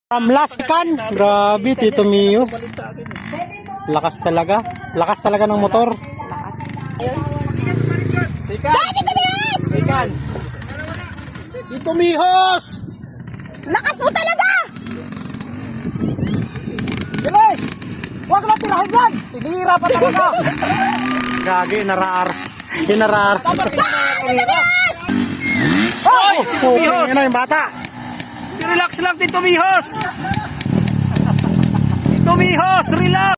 From last can, grabe Tito Miyos. Lakas talaga. Lakas talaga ng motor. Sikan! Tito Miyos! Lakas mo talaga! Bilis! Huwag lang tirahin yan! Tinira pa talaga! Gagi, inaraar. Inaraar. Oh! Yan na yung bata. Relax lang, Tito Mijos! Tito Mijos, relax!